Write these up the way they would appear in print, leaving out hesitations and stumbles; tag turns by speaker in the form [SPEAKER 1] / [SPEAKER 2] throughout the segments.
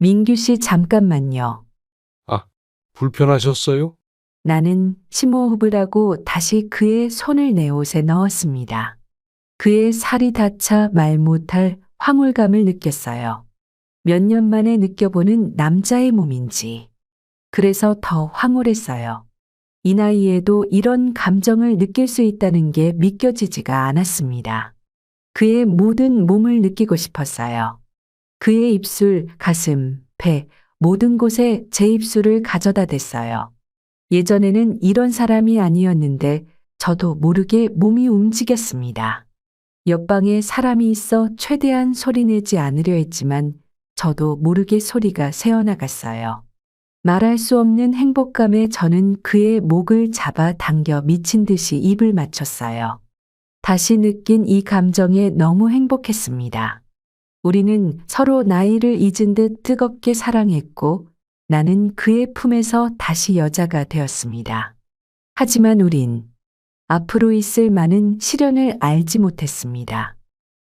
[SPEAKER 1] 민규 씨 잠깐만요.
[SPEAKER 2] 아, 불편하셨어요?
[SPEAKER 1] 나는 심호흡을 하고 다시 그의 손을 내 옷에 넣었습니다. 그의 살이 닿자 말 못할 황홀감을 느꼈어요. 몇 년 만에 느껴보는 남자의 몸인지. 그래서 더 황홀했어요. 이 나이에도 이런 감정을 느낄 수 있다는 게 믿겨지지가 않았습니다. 그의 모든 몸을 느끼고 싶었어요. 그의 입술, 가슴, 배, 모든 곳에 제 입술을 가져다 댔어요. 예전에는 이런 사람이 아니었는데 저도 모르게 몸이 움직였습니다. 옆방에 사람이 있어 최대한 소리내지 않으려 했지만 저도 모르게 소리가 새어나갔어요. 말할 수 없는 행복감에 저는 그의 목을 잡아 당겨 미친 듯이 입을 맞췄어요. 다시 느낀 이 감정에 너무 행복했습니다. 우리는 서로 나이를 잊은 듯 뜨겁게 사랑했고 나는 그의 품에서 다시 여자가 되었습니다. 하지만 우린 앞으로 있을 많은 시련을 알지 못했습니다.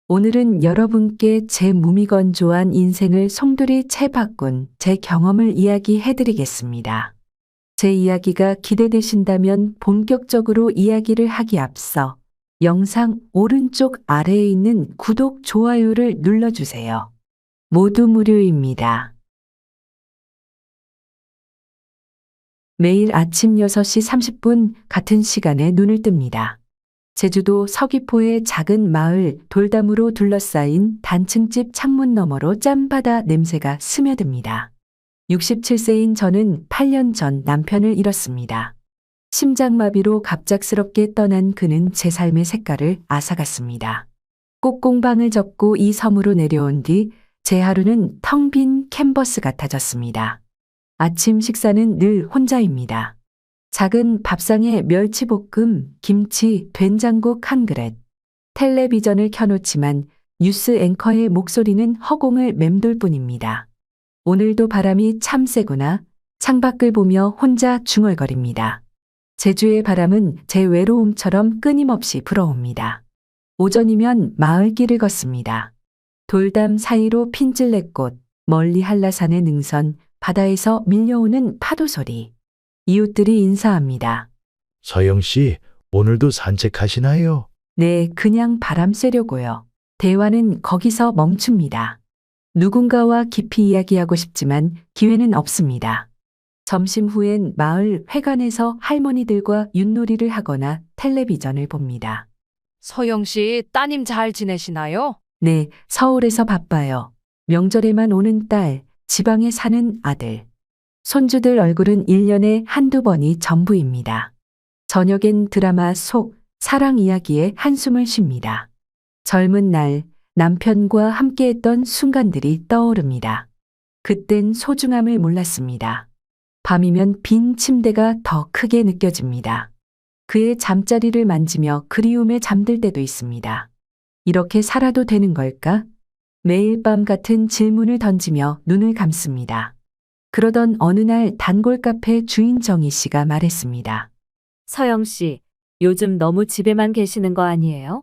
[SPEAKER 1] 오늘은 여러분께 제 무미건조한 인생을 송두리 채 바꾼 제 경험을 이야기해 드리겠습니다. 제 이야기가 기대되신다면 본격적으로 이야기를 하기 앞서 영상 오른쪽 아래에 있는 구독, 좋아요를 눌러주세요. 모두 무료입니다. 매일 아침 6시 30분 같은 시간에 눈을 뜹니다. 제주도 서귀포의 작은 마을 돌담으로 둘러싸인 단층집 창문 너머로 짬바다 냄새가 스며듭니다. 67세인 저는 8년 전 남편을 잃었습니다. 심장마비로 갑작스럽게 떠난 그는 제 삶의 색깔을 앗아갔습니다. 꽃공방을 접고 이 섬으로 내려온 뒤 제 하루는 텅 빈 캔버스 같아졌습니다. 아침 식사는 늘 혼자입니다. 작은 밥상에 멸치볶음, 김치, 된장국 한 그릇. 텔레비전을 켜놓지만 뉴스 앵커의 목소리는 허공을 맴돌 뿐입니다. 오늘도 바람이 참 세구나. 창밖을 보며 혼자 중얼거립니다. 제주의 바람은 제 외로움처럼 끊임없이 불어옵니다. 오전이면 마을길을 걷습니다. 돌담 사이로 핀질레꽃, 멀리 한라산의 능선, 바다에서 밀려오는 파도 소리. 이웃들이 인사합니다.
[SPEAKER 3] 서영 씨, 오늘도 산책하시나요?
[SPEAKER 1] 네, 그냥 바람 쐬려고요. 대화는 거기서 멈춥니다. 누군가와 깊이 이야기하고 싶지만 기회는 없습니다. 점심 후엔 마을 회관에서 할머니들과 윷놀이를 하거나 텔레비전을 봅니다.
[SPEAKER 4] 서영 씨, 따님 잘 지내시나요?
[SPEAKER 1] 네, 서울에서 바빠요. 명절에만 오는 딸, 지방에 사는 아들. 손주들 얼굴은 1년에 한두 번이 전부입니다. 저녁엔 드라마 속 사랑 이야기에 한숨을 쉽니다. 젊은 날 남편과 함께했던 순간들이 떠오릅니다. 그땐 소중함을 몰랐습니다. 밤이면 빈 침대가 더 크게 느껴집니다. 그의 잠자리를 만지며 그리움에 잠들 때도 있습니다. 이렇게 살아도 되는 걸까? 매일 밤 같은 질문을 던지며 눈을 감습니다. 그러던 어느 날 단골 카페 주인 정희 씨가 말했습니다.
[SPEAKER 5] 서영 씨, 요즘 너무 집에만 계시는 거 아니에요?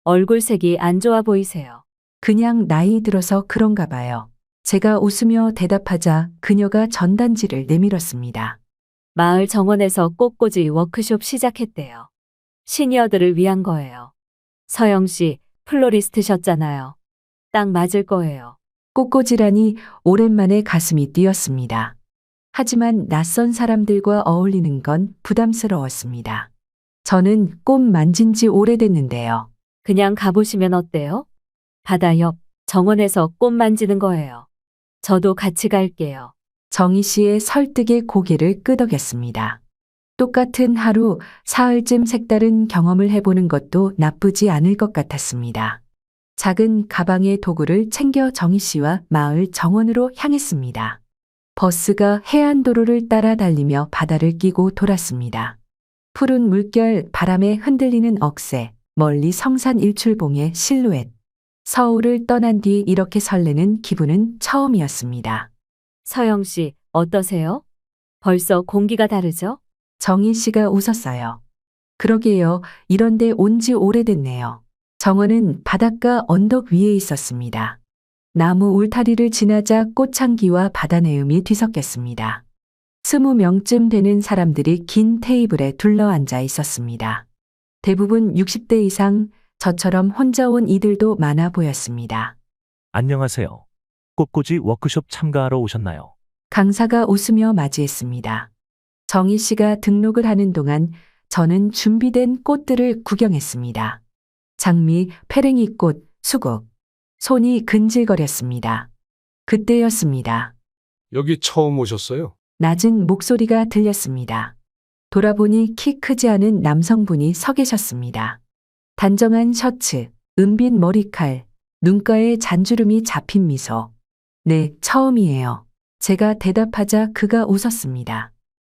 [SPEAKER 5] 얼굴색이 안 좋아 보이세요.
[SPEAKER 1] 그냥 나이 들어서 그런가 봐요. 제가 웃으며 대답하자 그녀가 전단지를 내밀었습니다.
[SPEAKER 5] 마을 정원에서 꽃꽂이 워크숍 시작했대요. 시니어들을 위한 거예요. 서영 씨, 플로리스트셨잖아요. 딱 맞을 거예요.
[SPEAKER 1] 꽃꽂이라니 오랜만에 가슴이 뛰었습니다. 하지만 낯선 사람들과 어울리는 건 부담스러웠습니다. 저는 꽃 만진 지 오래됐는데요.
[SPEAKER 5] 그냥 가보시면 어때요? 바다 옆 정원에서 꽃 만지는 거예요. 저도 같이 갈게요.
[SPEAKER 1] 정희 씨의 설득에 고개를 끄덕였습니다. 똑같은 하루, 사흘쯤 색다른 경험을 해보는 것도 나쁘지 않을 것 같았습니다. 작은 가방에 도구를 챙겨 정희 씨와 마을 정원으로 향했습니다. 버스가 해안도로를 따라 달리며 바다를 끼고 돌았습니다. 푸른 물결, 바람에 흔들리는 억새, 멀리 성산 일출봉의 실루엣. 서울을 떠난 뒤 이렇게 설레는 기분은 처음이었습니다.
[SPEAKER 5] 서영 씨, 어떠세요? 벌써 공기가 다르죠?
[SPEAKER 1] 정희 씨가 웃었어요. 그러게요. 이런데 온 지 오래됐네요. 정원은 바닷가 언덕 위에 있었습니다. 나무 울타리를 지나자 꽃향기와 바다 내음이 뒤섞였습니다. 20명쯤 되는 사람들이 긴 테이블에 둘러앉아 있었습니다. 대부분 60대 이상, 저처럼 혼자 온 이들도 많아 보였습니다.
[SPEAKER 6] 안녕하세요. 꽃꽂이 워크숍 참가하러 오셨나요?
[SPEAKER 1] 강사가 웃으며 맞이했습니다. 정희 씨가 등록을 하는 동안 저는 준비된 꽃들을 구경했습니다. 장미, 페랭이꽃, 수국. 손이 근질거렸습니다. 그때였습니다.
[SPEAKER 2] 여기 처음 오셨어요?
[SPEAKER 1] 낮은 목소리가 들렸습니다. 돌아보니 키 크지 않은 남성분이 서 계셨습니다. 단정한 셔츠, 은빛 머리칼, 눈가에 잔주름이 잡힌 미소. 네, 처음이에요. 제가 대답하자 그가 웃었습니다.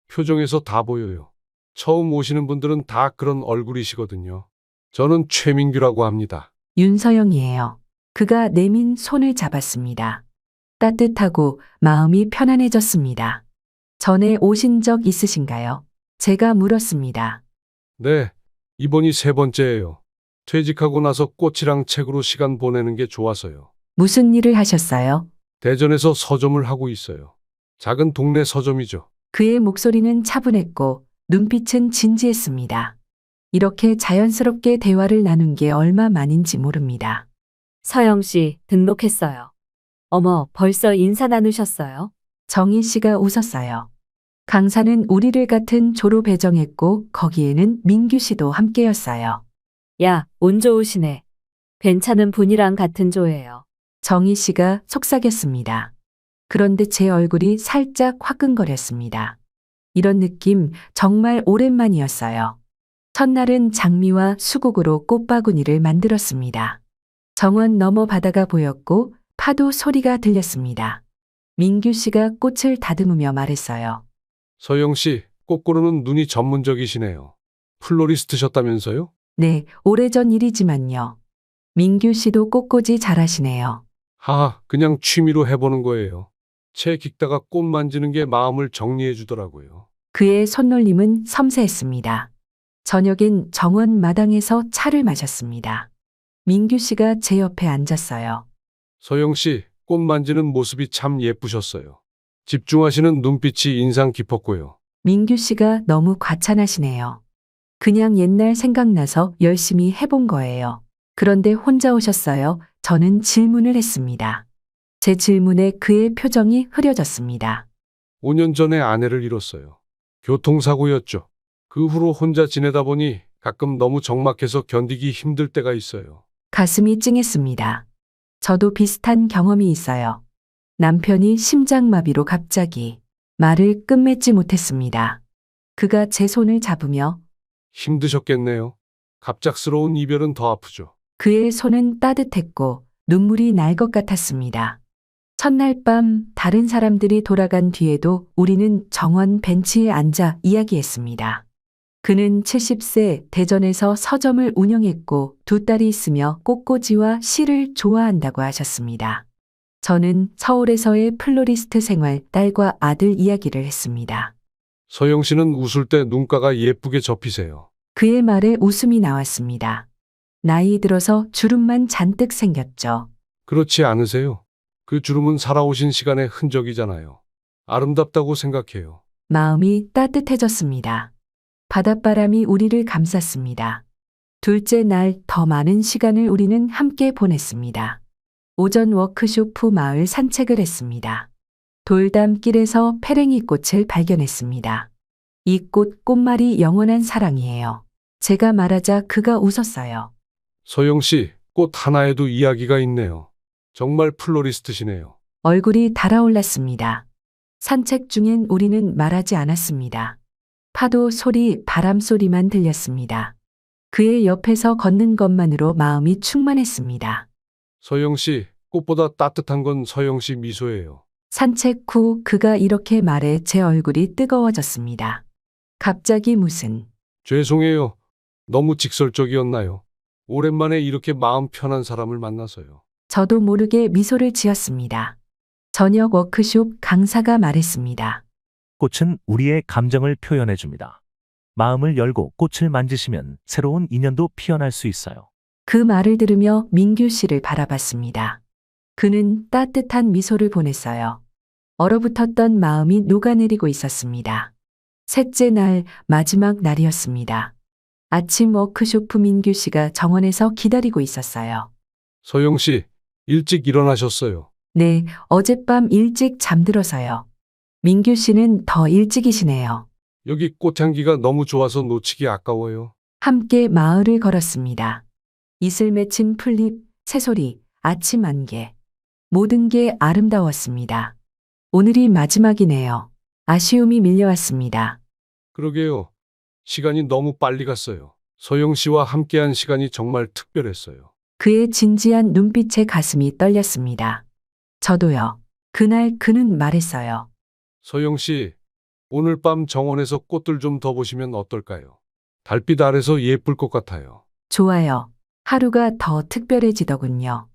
[SPEAKER 2] 표정에서 다 보여요. 처음 오시는 분들은 다 그런 얼굴이시거든요. 저는 최민규라고 합니다.
[SPEAKER 1] 윤서영이에요. 그가 내민 손을 잡았습니다. 따뜻하고 마음이 편안해졌습니다. 전에 오신 적 있으신가요? 제가 물었습니다.
[SPEAKER 2] 네, 이번이 세 번째예요. 퇴직하고 나서 꽃이랑 책으로 시간 보내는 게 좋아서요.
[SPEAKER 1] 무슨 일을 하셨어요?
[SPEAKER 2] 대전에서 서점을 하고 있어요. 작은 동네 서점이죠.
[SPEAKER 1] 그의 목소리는 차분했고 눈빛은 진지했습니다. 이렇게 자연스럽게 대화를 나눈 게 얼마 만인지 모릅니다.
[SPEAKER 5] 서영 씨 등록했어요. 어머, 벌써 인사 나누셨어요?
[SPEAKER 1] 정희 씨가 웃었어요. 강사는 우리를 같은 조로 배정했고 거기에는 민규 씨도 함께였어요.
[SPEAKER 5] 야, 운 좋으시네. 괜찮은 분이랑 같은 조예요.
[SPEAKER 1] 정희 씨가 속삭였습니다. 그런데 제 얼굴이 살짝 화끈거렸습니다. 이런 느낌 정말 오랜만이었어요. 첫날은 장미와 수국으로 꽃바구니를 만들었습니다. 정원 너머 바다가 보였고 파도 소리가 들렸습니다. 민규 씨가 꽃을 다듬으며 말했어요.
[SPEAKER 2] 서영 씨, 꽃 고르는 눈이 전문적이시네요. 플로리스트셨다면서요?
[SPEAKER 1] 네, 오래전 일이지만요. 민규 씨도 꽃꽂이 잘하시네요.
[SPEAKER 2] 하하, 그냥 취미로 해보는 거예요. 책 읽다가 꽃 만지는 게 마음을 정리해 주더라고요.
[SPEAKER 1] 그의 손놀림은 섬세했습니다. 저녁엔 정원 마당에서 차를 마셨습니다. 민규 씨가 제 옆에 앉았어요.
[SPEAKER 2] 서영 씨, 꽃 만지는 모습이 참 예쁘셨어요. 집중하시는 눈빛이 인상 깊었고요.
[SPEAKER 1] 민규 씨가 너무 과찬하시네요. 그냥 옛날 생각나서 열심히 해본 거예요. 그런데 혼자 오셨어요. 저는 질문을 했습니다. 제 질문에 그의 표정이 흐려졌습니다.
[SPEAKER 2] 5년 전에 아내를 잃었어요. 교통사고였죠. 그 후로 혼자 지내다 보니 가끔 너무 적막해서 견디기 힘들 때가 있어요.
[SPEAKER 1] 가슴이 찡했습니다. 저도 비슷한 경험이 있어요. 남편이 심장마비로 갑자기 말을 끝맺지 못했습니다. 그가 제 손을 잡으며
[SPEAKER 2] 힘드셨겠네요. 갑작스러운 이별은 더 아프죠.
[SPEAKER 1] 그의 손은 따뜻했고 눈물이 날 것 같았습니다. 첫날 밤 다른 사람들이 돌아간 뒤에도 우리는 정원 벤치에 앉아 이야기했습니다. 그는 70세 대전에서 서점을 운영했고 두 딸이 있으며 꽃꽂이와 시를 좋아한다고 하셨습니다. 저는 서울에서의 플로리스트 생활, 딸과 아들 이야기를 했습니다.
[SPEAKER 2] 서영 씨는 웃을 때 눈가가 예쁘게 접히세요.
[SPEAKER 1] 그의 말에 웃음이 나왔습니다. 나이 들어서 주름만 잔뜩 생겼죠.
[SPEAKER 2] 그렇지 않으세요? 그 주름은 살아오신 시간의 흔적이잖아요. 아름답다고 생각해요.
[SPEAKER 1] 마음이 따뜻해졌습니다. 바닷바람이 우리를 감쌌습니다. 둘째 날 더 많은 시간을 우리는 함께 보냈습니다. 오전 워크숍 후 마을 산책을 했습니다. 돌담길에서 페랭이 꽃을 발견했습니다. 이 꽃말이 영원한 사랑이에요. 제가 말하자 그가 웃었어요.
[SPEAKER 2] 서영 씨, 꽃 하나에도 이야기가 있네요. 정말 플로리스트시네요.
[SPEAKER 1] 얼굴이 달아올랐습니다. 산책 중엔 우리는 말하지 않았습니다. 파도 소리, 바람 소리만 들렸습니다. 그의 옆에서 걷는 것만으로 마음이 충만했습니다.
[SPEAKER 2] 서영 씨, 꽃보다 따뜻한 건 서영 씨 미소예요.
[SPEAKER 1] 산책 후 그가 이렇게 말해 제 얼굴이 뜨거워졌습니다. 갑자기 무슨
[SPEAKER 2] 죄송해요. 너무 직설적이었나요? 오랜만에 이렇게 마음 편한 사람을 만나서요.
[SPEAKER 1] 저도 모르게 미소를 지었습니다. 저녁 워크숍 강사가 말했습니다.
[SPEAKER 6] 꽃은 우리의 감정을 표현해 줍니다. 마음을 열고 꽃을 만지시면 새로운 인연도 피어날 수 있어요.
[SPEAKER 1] 그 말을 들으며 민규 씨를 바라봤습니다. 그는 따뜻한 미소를 보냈어요. 얼어붙었던 마음이 녹아내리고 있었습니다. 셋째 날, 마지막 날이었습니다. 아침 워크숍 민규 씨가 정원에서 기다리고 있었어요.
[SPEAKER 2] 서영 씨, 일찍 일어나셨어요.
[SPEAKER 1] 네, 어젯밤 일찍 잠들어서요. 민규 씨는 더 일찍이시네요.
[SPEAKER 2] 여기 꽃향기가 너무 좋아서 놓치기 아까워요.
[SPEAKER 1] 함께 마을을 걸었습니다. 이슬 맺힌 풀잎, 새소리, 아침 안개. 모든 게 아름다웠습니다. 오늘이 마지막이네요. 아쉬움이 밀려왔습니다.
[SPEAKER 2] 그러게요. 시간이 너무 빨리 갔어요. 서영 씨와 함께한 시간이 정말 특별했어요.
[SPEAKER 1] 그의 진지한 눈빛에 가슴이 떨렸습니다. 저도요. 그날 그는 말했어요.
[SPEAKER 2] 서영 씨, 오늘 밤 정원에서 꽃들 좀 더 보시면 어떨까요? 달빛 아래서 예쁠 것 같아요.
[SPEAKER 1] 좋아요. 하루가 더 특별해지더군요.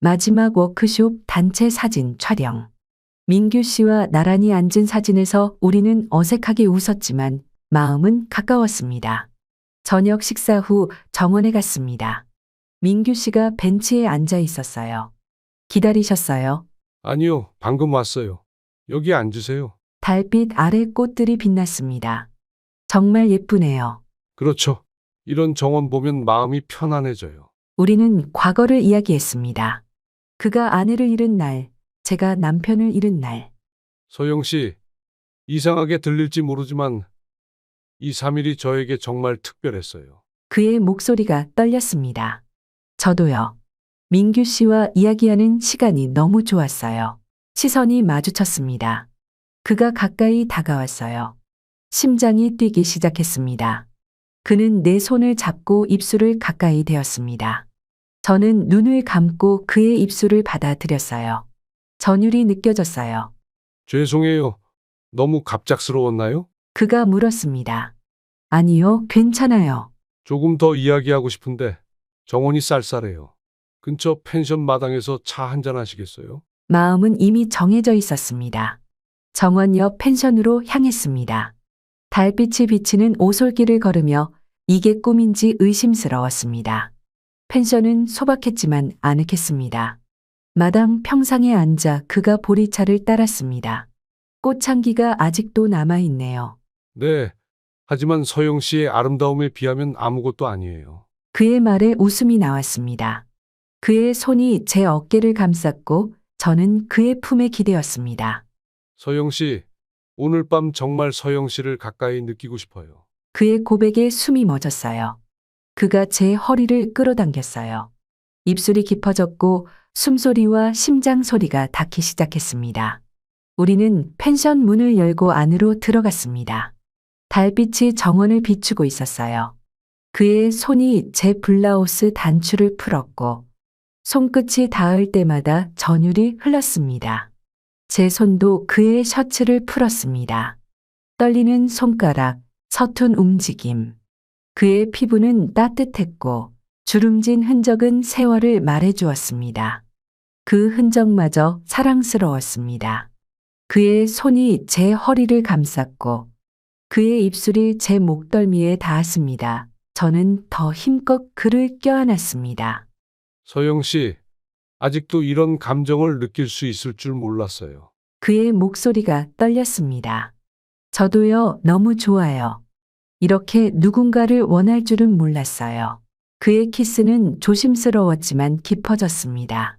[SPEAKER 1] 마지막 워크숍 단체 사진 촬영. 민규 씨와 나란히 앉은 사진에서 우리는 어색하게 웃었지만 마음은 가까웠습니다. 저녁 식사 후 정원에 갔습니다. 민규 씨가 벤치에 앉아 있었어요. 기다리셨어요?
[SPEAKER 2] 아니요, 방금 왔어요. 여기 앉으세요.
[SPEAKER 1] 달빛 아래 꽃들이 빛났습니다. 정말 예쁘네요.
[SPEAKER 2] 그렇죠. 이런 정원 보면 마음이 편안해져요.
[SPEAKER 1] 우리는 과거를 이야기했습니다. 그가 아내를 잃은 날, 제가 남편을 잃은 날.
[SPEAKER 2] 서영 씨, 이상하게 들릴지 모르지만 이 3일이 저에게 정말 특별했어요.
[SPEAKER 1] 그의 목소리가 떨렸습니다. 저도요. 민규 씨와 이야기하는 시간이 너무 좋았어요. 시선이 마주쳤습니다. 그가 가까이 다가왔어요. 심장이 뛰기 시작했습니다. 그는 내 손을 잡고 입술을 가까이 대었습니다. 저는 눈을 감고 그의 입술을 받아들였어요. 전율이 느껴졌어요.
[SPEAKER 2] 죄송해요. 너무 갑작스러웠나요?
[SPEAKER 1] 그가 물었습니다. 아니요, 괜찮아요.
[SPEAKER 2] 조금 더 이야기하고 싶은데 정원이 쌀쌀해요. 근처 펜션 마당에서 차 한잔 하시겠어요?
[SPEAKER 1] 마음은 이미 정해져 있었습니다. 정원 옆 펜션으로 향했습니다. 달빛이 비치는 오솔길을 걸으며 이게 꿈인지 의심스러웠습니다. 펜션은 소박했지만 아늑했습니다. 마당 평상에 앉아 그가 보리차를 따랐습니다. 꽃향기가 아직도 남아있네요.
[SPEAKER 2] 네. 하지만 서영 씨의 아름다움에 비하면 아무것도 아니에요.
[SPEAKER 1] 그의 말에 웃음이 나왔습니다. 그의 손이 제 어깨를 감쌌고 저는 그의 품에 기대었습니다.
[SPEAKER 2] 서영 씨, 오늘 밤 정말 서영 씨를 가까이 느끼고 싶어요.
[SPEAKER 1] 그의 고백에 숨이 멎었어요. 그가 제 허리를 끌어당겼어요. 입술이 깊어졌고 숨소리와 심장 소리가 닿기 시작했습니다. 우리는 펜션 문을 열고 안으로 들어갔습니다. 달빛이 정원을 비추고 있었어요. 그의 손이 제 블라우스 단추를 풀었고 손끝이 닿을 때마다 전율이 흘렀습니다. 제 손도 그의 셔츠를 풀었습니다. 떨리는 손가락, 서툰 움직임. 그의 피부는 따뜻했고 주름진 흔적은 세월을 말해주었습니다. 그 흔적마저 사랑스러웠습니다. 그의 손이 제 허리를 감쌌고 그의 입술이 제 목덜미에 닿았습니다. 저는 더 힘껏 그를 껴안았습니다.
[SPEAKER 2] 서영 씨, 아직도 이런 감정을 느낄 수 있을 줄 몰랐어요.
[SPEAKER 1] 그의 목소리가 떨렸습니다. 저도요, 너무 좋아요. 이렇게 누군가를 원할 줄은 몰랐어요. 그의 키스는 조심스러웠지만 깊어졌습니다.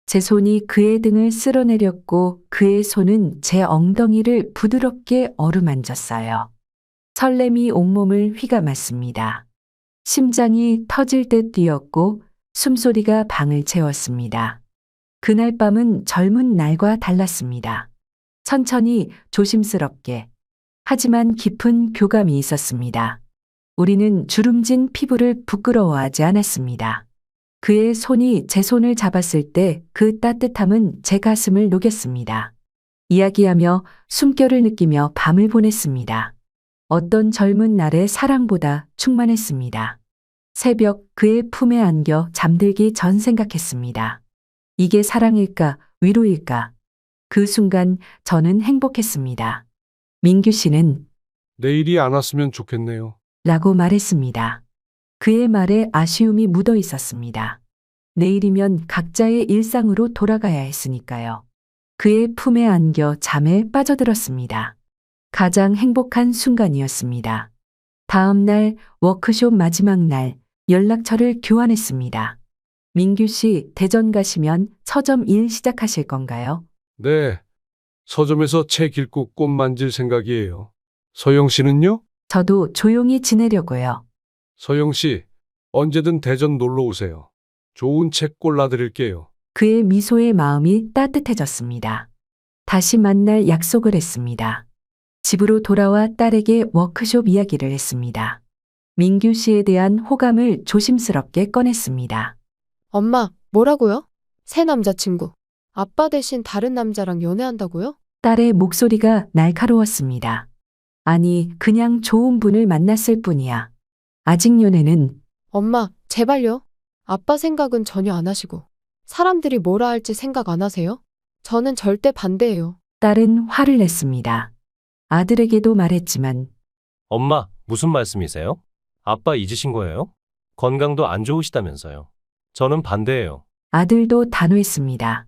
[SPEAKER 1] 제 손이 그의 등을 쓸어내렸고 그의 손은 제 엉덩이를 부드럽게 어루만졌어요. 설렘이 온몸을 휘감았습니다. 심장이 터질 듯 뛰었고 숨소리가 방을 채웠습니다. 그날 밤은 젊은 날과 달랐습니다. 천천히 조심스럽게 하지만 깊은 교감이 있었습니다. 우리는 주름진 피부를 부끄러워하지 않았습니다. 그의 손이 제 손을 잡았을 때 그 따뜻함은 제 가슴을 녹였습니다. 이야기하며 숨결을 느끼며 밤을 보냈습니다. 어떤 젊은 날의 사랑보다 충만했습니다. 새벽 그의 품에 안겨 잠들기 전 생각했습니다. 이게 사랑일까, 위로일까? 그 순간 저는 행복했습니다. 민규 씨는
[SPEAKER 2] 내일이 안 왔으면 좋겠네요.
[SPEAKER 1] 라고 말했습니다. 그의 말에 아쉬움이 묻어 있었습니다. 내일이면 각자의 일상으로 돌아가야 했으니까요. 그의 품에 안겨 잠에 빠져들었습니다. 가장 행복한 순간이었습니다. 다음 날 워크숍 마지막 날 연락처를 교환했습니다. 민규 씨, 대전 가시면 서점 일 시작하실 건가요?
[SPEAKER 2] 네. 서점에서 책 읽고 꽃 만질 생각이에요. 서영 씨는요?
[SPEAKER 1] 저도 조용히 지내려고요.
[SPEAKER 2] 서영 씨, 언제든 대전 놀러 오세요. 좋은 책 골라드릴게요.
[SPEAKER 1] 그의 미소에 마음이 따뜻해졌습니다. 다시 만날 약속을 했습니다. 집으로 돌아와 딸에게 워크숍 이야기를 했습니다. 민규 씨에 대한 호감을 조심스럽게 꺼냈습니다.
[SPEAKER 7] 엄마, 뭐라고요? 새 남자친구. 아빠 대신 다른 남자랑 연애한다고요?
[SPEAKER 1] 딸의 목소리가 날카로웠습니다. 아니, 그냥 좋은 분을 만났을 뿐이야. 아직 연애는
[SPEAKER 7] 엄마, 제발요. 아빠 생각은 전혀 안 하시고. 사람들이 뭐라 할지 생각 안 하세요? 저는 절대 반대예요.
[SPEAKER 1] 딸은 화를 냈습니다. 아들에게도 말했지만
[SPEAKER 8] 엄마, 무슨 말씀이세요? 아빠 잊으신 거예요? 건강도 안 좋으시다면서요. 저는 반대예요.
[SPEAKER 1] 아들도 단호했습니다.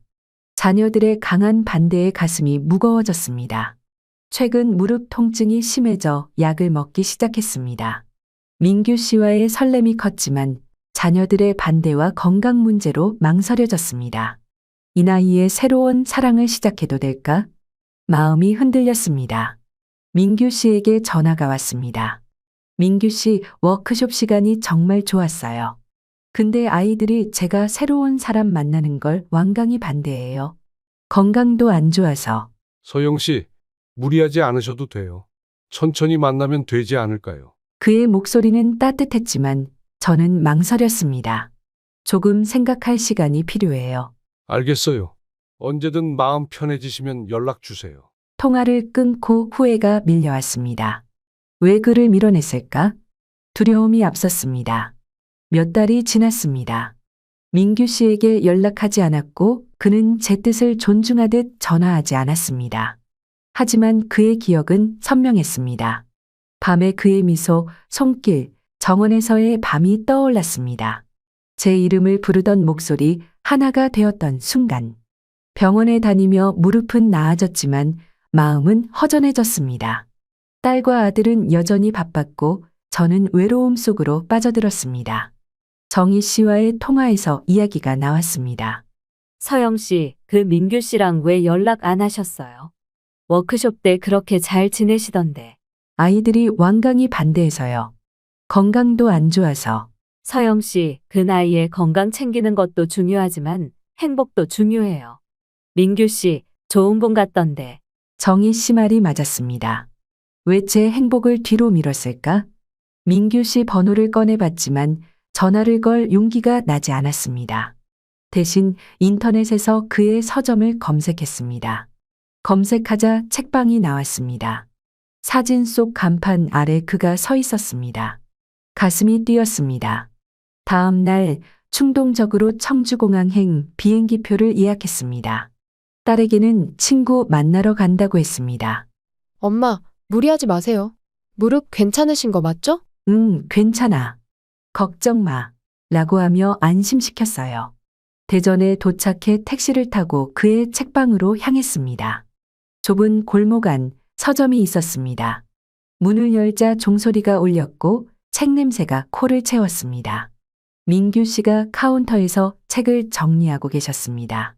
[SPEAKER 1] 자녀들의 강한 반대에 가슴이 무거워졌습니다. 최근 무릎 통증이 심해져 약을 먹기 시작했습니다. 민규 씨와의 설렘이 컸지만 자녀들의 반대와 건강 문제로 망설여졌습니다. 이 나이에 새로운 사랑을 시작해도 될까? 마음이 흔들렸습니다. 민규 씨에게 전화가 왔습니다. 민규 씨, 워크숍 시간이 정말 좋았어요. 근데 아이들이 제가 새로운 사람 만나는 걸 완강히 반대해요. 건강도 안 좋아서.
[SPEAKER 2] 서영 씨, 무리하지 않으셔도 돼요. 천천히 만나면 되지 않을까요?
[SPEAKER 1] 그의 목소리는 따뜻했지만 저는 망설였습니다. 조금 생각할 시간이 필요해요.
[SPEAKER 2] 알겠어요. 언제든 마음 편해지시면 연락 주세요.
[SPEAKER 1] 통화를 끊고 후회가 밀려왔습니다. 왜 그를 밀어냈을까? 두려움이 앞섰습니다. 몇 달이 지났습니다. 민규 씨에게 연락하지 않았고 그는 제 뜻을 존중하듯 전화하지 않았습니다. 하지만 그의 기억은 선명했습니다. 밤에 그의 미소, 손길, 정원에서의 밤이 떠올랐습니다. 제 이름을 부르던 목소리 하나가 되었던 순간. 병원에 다니며 무릎은 나아졌지만 마음은 허전해졌습니다. 딸과 아들은 여전히 바빴고 저는 외로움 속으로 빠져들었습니다. 정희 씨와의 통화에서 이야기가 나왔습니다.
[SPEAKER 5] 서영 씨, 그 민규 씨랑 왜 연락 안 하셨어요? 워크숍 때 그렇게 잘 지내시던데.
[SPEAKER 1] 아이들이 완강히 반대해서요. 건강도 안 좋아서.
[SPEAKER 5] 서영 씨, 그 나이에 건강 챙기는 것도 중요하지만 행복도 중요해요. 민규 씨, 좋은 분 같던데.
[SPEAKER 1] 정희 씨 말이 맞았습니다. 왜 제 행복을 뒤로 미뤘을까? 민규 씨 번호를 꺼내봤지만 전화를 걸 용기가 나지 않았습니다. 대신 인터넷에서 그의 서점을 검색했습니다. 검색하자 책방이 나왔습니다. 사진 속 간판 아래 그가 서 있었습니다. 가슴이 뛰었습니다. 다음 날 충동적으로 청주공항행 비행기표를 예약했습니다. 딸에게는 친구 만나러 간다고 했습니다.
[SPEAKER 7] 엄마, 무리하지 마세요. 무릎 괜찮으신 거 맞죠?
[SPEAKER 1] 괜찮아. 걱정 마. 라고 하며 안심시켰어요. 대전에 도착해 택시를 타고 그의 책방으로 향했습니다. 좁은 골목 안 서점이 있었습니다. 문을 열자 종소리가 울렸고 책 냄새가 코를 채웠습니다. 민규 씨가 카운터에서 책을 정리하고 계셨습니다.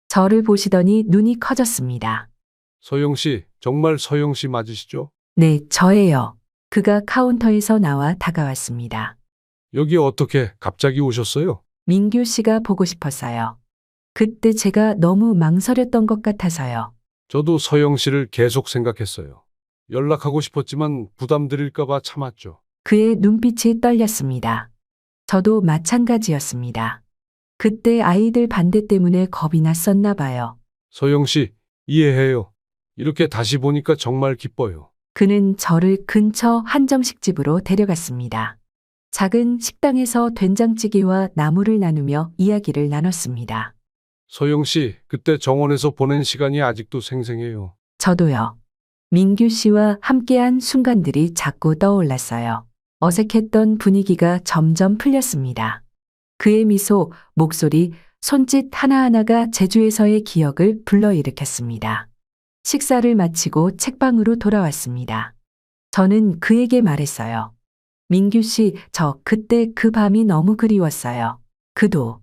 [SPEAKER 1] 저를 보시더니 눈이 커졌습니다.
[SPEAKER 2] 서영 씨, 정말 서영 씨 맞으시죠?
[SPEAKER 1] 네, 저예요. 그가 카운터에서 나와 다가왔습니다.
[SPEAKER 2] 여기 어떻게 갑자기 오셨어요?
[SPEAKER 1] 민규 씨가 보고 싶었어요. 그때 제가 너무 망설였던 것 같아서요.
[SPEAKER 2] 저도 서영 씨를 계속 생각했어요. 연락하고 싶었지만 부담드릴까봐 참았죠.
[SPEAKER 1] 그의 눈빛이 떨렸습니다. 저도 마찬가지였습니다. 그때 아이들 반대 때문에 겁이 났었나 봐요.
[SPEAKER 2] 서영 씨, 이해해요. 이렇게 다시 보니까 정말 기뻐요.
[SPEAKER 1] 그는 저를 근처 한정식집으로 데려갔습니다. 작은 식당에서 된장찌개와 나물을 나누며 이야기를 나눴습니다.
[SPEAKER 2] 서영 씨, 그때 정원에서 보낸 시간이 아직도 생생해요.
[SPEAKER 1] 저도요. 민규 씨와 함께한 순간들이 자꾸 떠올랐어요. 어색했던 분위기가 점점 풀렸습니다. 그의 미소, 목소리, 손짓 하나하나가 제주에서의 기억을 불러일으켰습니다. 식사를 마치고 책방으로 돌아왔습니다. 저는 그에게 말했어요. 민규 씨, 저 그때 그 밤이 너무 그리웠어요. 그도.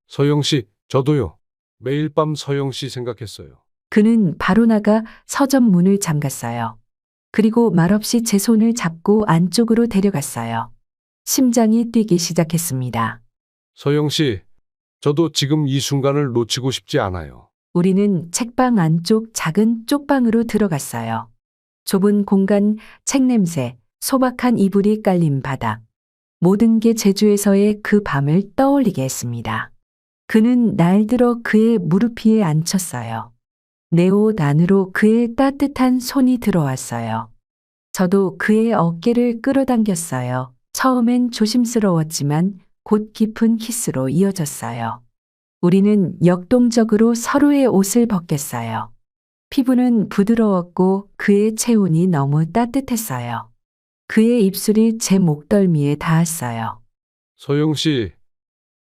[SPEAKER 2] 서영 씨, 저도요. 매일 밤 서영 씨 생각했어요.
[SPEAKER 1] 그는 바로 나가 서점 문을 잠갔어요. 그리고 말없이 제 손을 잡고 안쪽으로 데려갔어요. 심장이 뛰기 시작했습니다.
[SPEAKER 2] 서영 씨, 저도 지금 이 순간을 놓치고 싶지 않아요.
[SPEAKER 1] 우리는 책방 안쪽 작은 쪽방으로 들어갔어요. 좁은 공간, 책 냄새, 소박한 이불이 깔린 바닥. 모든 게 제주에서의 그 밤을 떠올리게 했습니다. 그는 날 들어 그의 무릎 위에 앉혔어요. 내 옷 안으로 그의 따뜻한 손이 들어왔어요. 저도 그의 어깨를 끌어당겼어요. 처음엔 조심스러웠지만 곧 깊은 키스로 이어졌어요. 우리는 역동적으로 서로의 옷을 벗겼어요. 피부는 부드러웠고 그의 체온이 너무 따뜻했어요. 그의 입술이 제 목덜미에 닿았어요.
[SPEAKER 2] 서영 씨,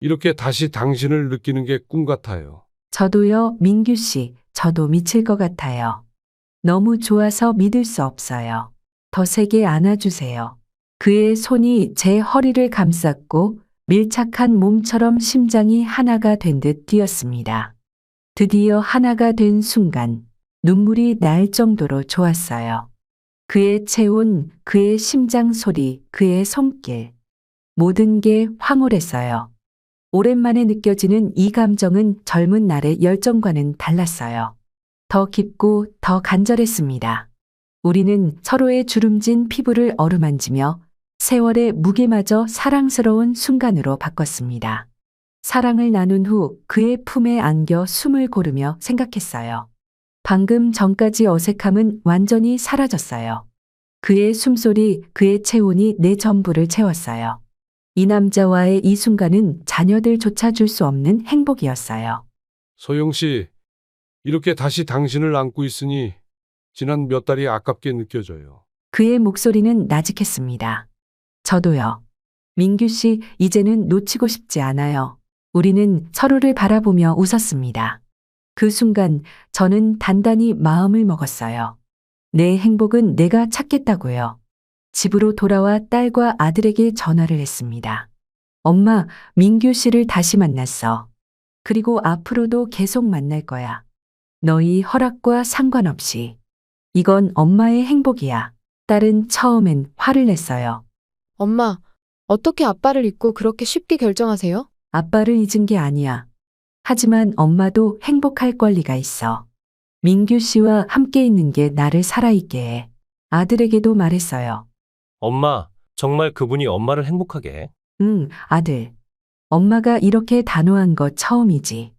[SPEAKER 2] 이렇게 다시 당신을 느끼는 게 꿈 같아요.
[SPEAKER 1] 저도요, 민규 씨, 저도 미칠 것 같아요. 너무 좋아서 믿을 수 없어요. 더 세게 안아주세요. 그의 손이 제 허리를 감쌌고 밀착한 몸처럼 심장이 하나가 된 듯 뛰었습니다. 드디어 하나가 된 순간 눈물이 날 정도로 좋았어요. 그의 체온, 그의 심장 소리, 그의 손길. 모든 게 황홀했어요. 오랜만에 느껴지는 이 감정은 젊은 날의 열정과는 달랐어요. 더 깊고 더 간절했습니다. 우리는 서로의 주름진 피부를 어루만지며 세월의 무게마저 사랑스러운 순간으로 바꿨습니다. 사랑을 나눈 후 그의 품에 안겨 숨을 고르며 생각했어요. 방금 전까지 어색함은 완전히 사라졌어요. 그의 숨소리, 그의 체온이 내 전부를 채웠어요. 이 남자와의 이 순간은 자녀들조차 줄 수 없는 행복이었어요.
[SPEAKER 2] 서영 씨, 이렇게 다시 당신을 안고 있으니 지난 몇 달이 아깝게 느껴져요.
[SPEAKER 1] 그의 목소리는 나직했습니다. 저도요. 민규 씨, 이제는 놓치고 싶지 않아요. 우리는 서로를 바라보며 웃었습니다. 그 순간 저는 단단히 마음을 먹었어요. 내 행복은 내가 찾겠다고요. 집으로 돌아와 딸과 아들에게 전화를 했습니다. 엄마, 민규 씨를 다시 만났어. 그리고 앞으로도 계속 만날 거야. 너희 허락과 상관없이. 이건 엄마의 행복이야. 딸은 처음엔 화를 냈어요.
[SPEAKER 7] 엄마, 어떻게 아빠를 잊고 그렇게 쉽게 결정하세요?
[SPEAKER 1] 아빠를 잊은 게 아니야. 하지만 엄마도 행복할 권리가 있어. 민규 씨와 함께 있는 게 나를 살아있게 해. 아들에게도 말했어요.
[SPEAKER 8] 엄마, 정말 그분이 엄마를 행복하게 해.
[SPEAKER 1] 응, 아들. 엄마가 이렇게 단호한 거 처음이지.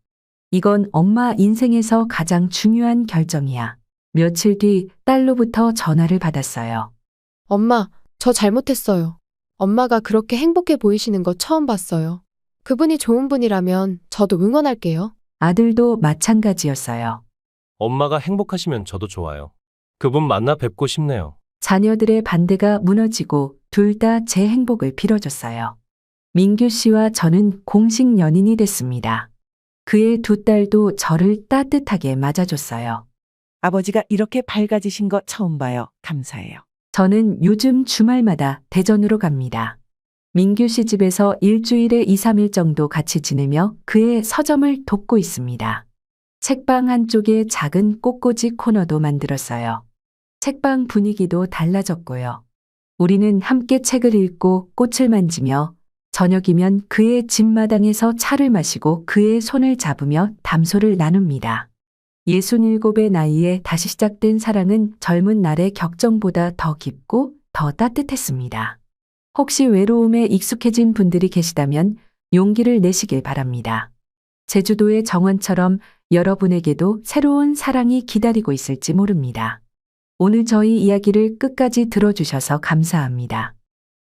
[SPEAKER 1] 이건 엄마 인생에서 가장 중요한 결정이야. 며칠 뒤 딸로부터 전화를 받았어요.
[SPEAKER 7] 엄마, 저 잘못했어요. 엄마가 그렇게 행복해 보이시는 거 처음 봤어요. 그분이 좋은 분이라면 저도 응원할게요.
[SPEAKER 1] 아들도 마찬가지였어요.
[SPEAKER 8] 엄마가 행복하시면 저도 좋아요. 그분 만나 뵙고 싶네요.
[SPEAKER 1] 자녀들의 반대가 무너지고 둘 다 제 행복을 빌어줬어요. 민규 씨와 저는 공식 연인이 됐습니다. 그의 두 딸도 저를 따뜻하게 맞아줬어요.
[SPEAKER 9] 아버지가 이렇게 밝아지신 거 처음 봐요. 감사해요.
[SPEAKER 1] 저는 요즘 주말마다 대전으로 갑니다. 민규 씨 집에서 일주일에 2, 3일 정도 같이 지내며 그의 서점을 돕고 있습니다. 책방 한쪽에 작은 꽃꽂이 코너도 만들었어요. 책방 분위기도 달라졌고요. 우리는 함께 책을 읽고 꽃을 만지며 저녁이면 그의 집 마당에서 차를 마시고 그의 손을 잡으며 담소를 나눕니다. 67의 나이에 다시 시작된 사랑은 젊은 날의 격정보다 더 깊고 더 따뜻했습니다. 혹시 외로움에 익숙해진 분들이 계시다면 용기를 내시길 바랍니다. 제주도의 정원처럼 여러분에게도 새로운 사랑이 기다리고 있을지 모릅니다. 오늘 저희 이야기를 끝까지 들어주셔서 감사합니다.